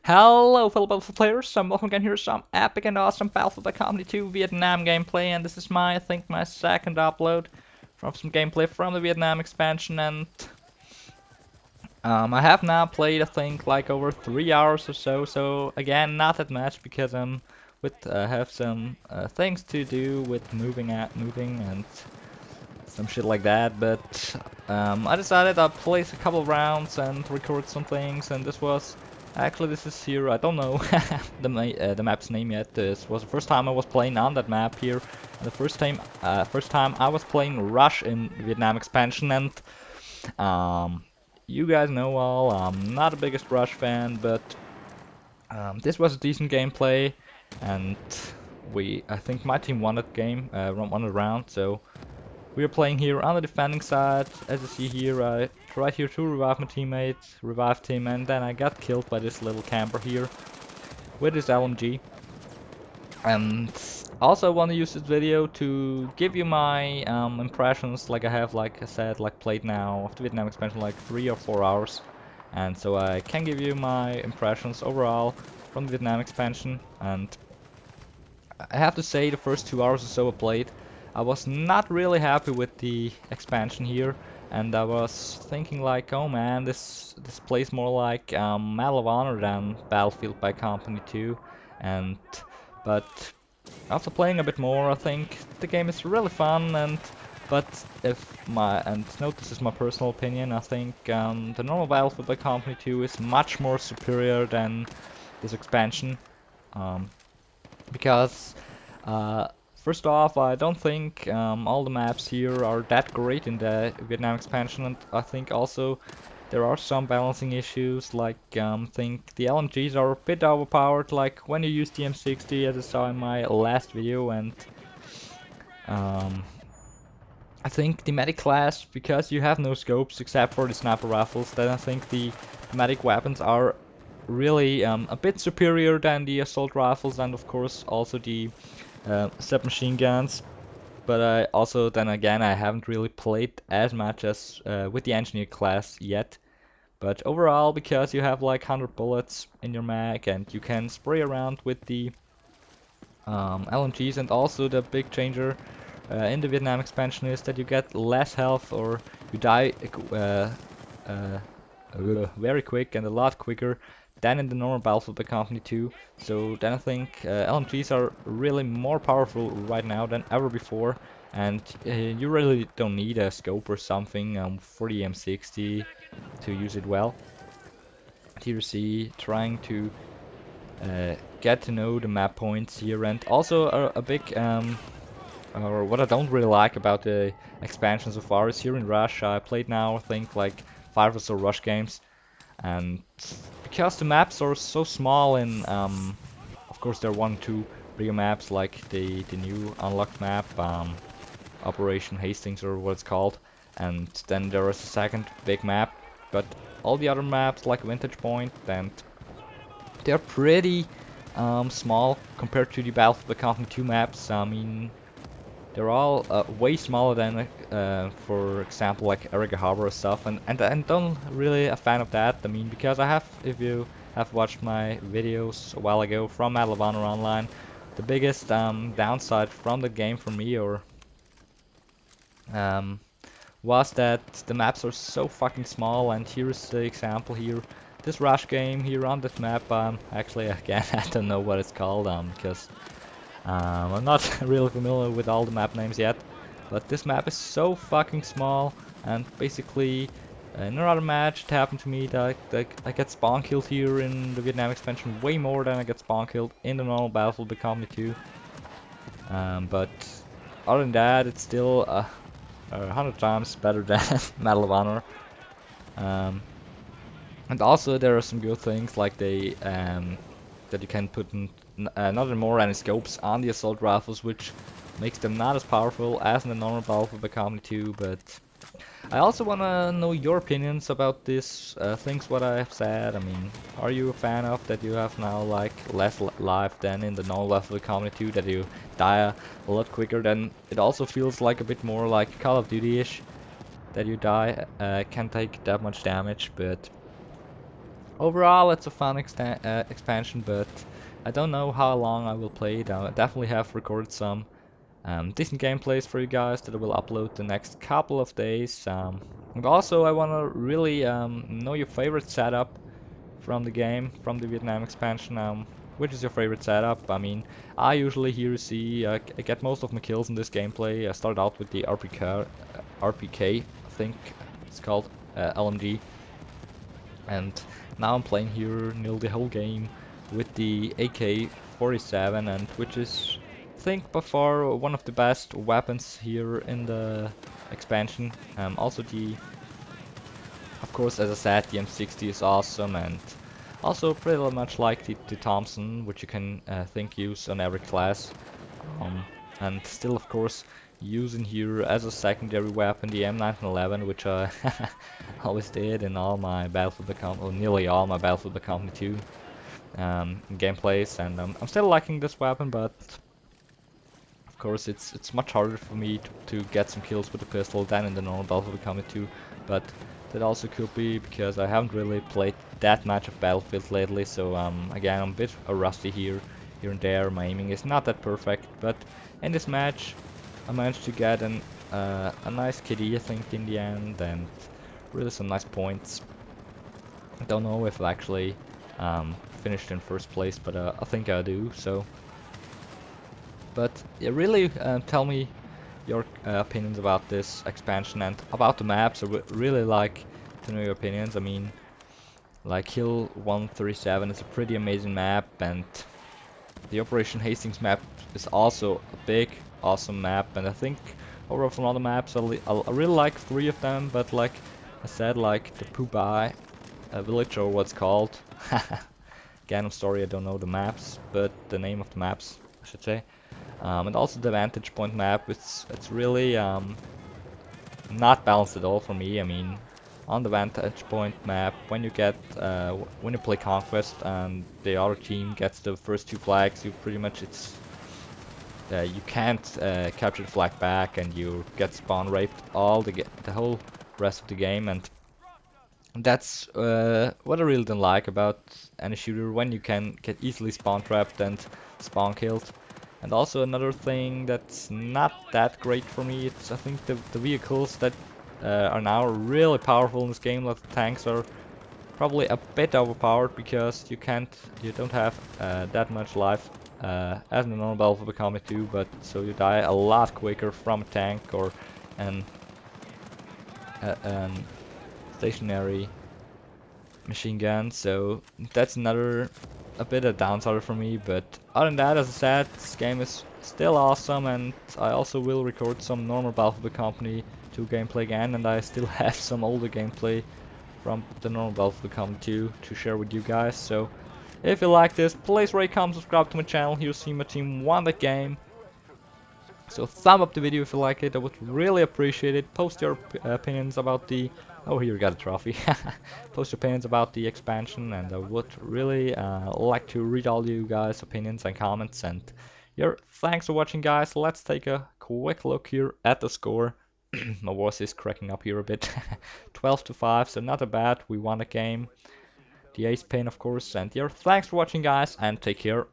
Hello fellow Battlefield players, I'm welcome again here to some epic and awesome Battlefield Comedy 2 Vietnam gameplay, and this is I think my second upload from some gameplay from the Vietnam expansion, and I have now played I think like over 3 hours or so again not that much because have some things to do with moving and some shit like that, but I decided I'd play a couple of rounds and record some things, and this is here, I don't know the map's name yet. This was the first time I was playing on that map here, and the first time I was playing Rush in Vietnam expansion, and um, you guys know I'm not the biggest Rush fan, but this was a decent gameplay, and I think my team won that game, won the round, so we are playing here on the defending side. As you see here, I tried here to revive my teammate, revived him, and then I got killed by this little camper here with his LMG. And also I want to use this video to give you my impressions, like I said, played now of the Vietnam expansion like 3 or 4 hours. And so I can give you my impressions overall from the Vietnam expansion. And I have to say the first 2 hours or so I played, I was not really happy with the expansion here, and I was thinking like, oh man, this plays more like Medal of Honor than Battlefield by Company 2, and but after playing a bit more, I think the game is really fun, and but note this is my personal opinion, I think the normal Battlefield by Company 2 is much more superior than this expansion, um, because first off, I don't think all the maps here are that great in the Vietnam expansion, and I think also there are some balancing issues, like think the LMGs are a bit overpowered, like when you use the M60 as I saw in my last video, and um, I think the medic class, because you have no scopes except for the sniper rifles, then I think the medic weapons are really a bit superior than the assault rifles, and of course also the submachine guns. But I also, then again, I haven't really played as much as with the engineer class yet. But overall, because you have like 100 bullets in your mag and you can spray around with the LMGs, and also the big changer in the Vietnam expansion is that you get less health, or you die uh, very quick and a lot quicker than in the normal Battlefield by Company 2. So then I think LMGs are really more powerful right now than ever before, and you really don't need a scope or something for the M60 to use it well. Here you see trying to get to know the map points here, and also a big or what I don't really like about the expansion so far is here in Rush I played now I think like 5 or so Rush games, and because the maps are so small, and of course there are 1, 2 bigger maps like the new unlocked map, Operation Hastings or what it's called, and then there is a second big map, but all the other maps like Vintage Point, and they're pretty small compared to the Battlefield by Company 2 maps. I mean, they're all way smaller than, for example, like Erika Harbor or stuff, and don't really a fan of that. I mean, because if you have watched my videos a while ago from Medal of Honor Online, the biggest downside from the game for me, or was that the maps are so fucking small. And here's the example here. This Rush game here on this map, actually again I don't know what it's called, because I'm not really familiar with all the map names yet, but this map is so fucking small, and basically in another match it happened to me that I get spawn killed here in the Vietnam expansion way more than I get spawn killed in the normal Battlefield by Company 2. But other than that, it's still 100 times better than Medal of Honor. And also there are some good things like that you can put in not more any scopes on the assault rifles, which makes them not as powerful as in the normal Battlefield by Company 2. But I also want to know your opinions about this things what I have said. I mean, are you a fan of that you have now like less life than in the normal Battlefield by Company 2, that you die a lot quicker? Then it also feels like a bit more like Call of Duty-ish, that you die, can't take that much damage, but Overall, it's a fun expansion, but I don't know how long I will play it. I definitely have recorded some decent gameplays for you guys that I will upload the next couple of days. And also, I want to really know your favorite setup from the game, from the Vietnam expansion. Which is your favorite setup? I mean, I usually here see I get most of my kills in this gameplay. I started out with the RPK, I think it's called, LMG, and now I'm playing here nearly the whole game with the AK-47, and which is, I think, by far one of the best weapons here in the expansion. Also of course, as I said, the M60 is awesome, and also pretty much like the Thompson, which you can think use on every class. Um, and still, of course, using here as a secondary weapon the M1911, which I always did in all my Battlefield Become, or nearly all my Battlefield Become 2 gameplays, and I'm still liking this weapon, but of course it's much harder for me to get some kills with the pistol than in the normal Battlefield Become 2, but that also could be because I haven't really played that much of Battlefield lately, so again, I'm a bit rusty here and there. My aiming is not that perfect, but in this match I managed to get a nice KD, I think, in the end, and really some nice points. I don't know if I actually finished in first place, but I think I do. So, but yeah, really tell me your opinions about this expansion and about the maps. I would really like to know your opinions. I mean, like Hill 137 is a pretty amazing map, and the Operation Hastings map is also a big, awesome map. And I think overall from all the maps, I really like 3 of them. But like I said, like the Pubai village, or what's called. Again, I'm sorry, I don't know the maps, but the name of the maps, I should say. And also the Vantage Point map, it's really not balanced at all for me. I mean, on the Vantage Point map, when you get when you play Conquest and the other team gets the first 2 flags, you pretty much you can't capture the flag back, and you get spawn raped all the whole rest of the game. And that's what I really don't like about any shooter, when you can get easily spawn trapped and spawn killed. And also another thing that's not that great for me, it's I think the vehicles that are now really powerful in this game, like the tanks, are probably a bit overpowered, because you don't have that much life as in the normal Battlefield Become 2, but so you die a lot quicker from a tank or an stationary machine gun. So that's a bit of downside for me. But other than that, as I said, this game is still awesome, and I also will record some normal Battlefield Company 2 gameplay again, and I still have some older gameplay from the normal Battlefield Company 2 to share with you guys. So if you like this, please rate, comment, subscribe to my channel. You'll see my team won the game. So thumb up the video if you like it, I would really appreciate it. Post your opinions about the... Oh, here we got a trophy. Post your opinions about the expansion, and I would really like to read all you guys' opinions and comments. And yeah, thanks for watching, guys. Let's take a quick look here at the score. My voice is cracking up here a bit. 12-5, so not a bad. We won the game. The ace pin, of course. And yeah, thanks for watching, guys, and take care.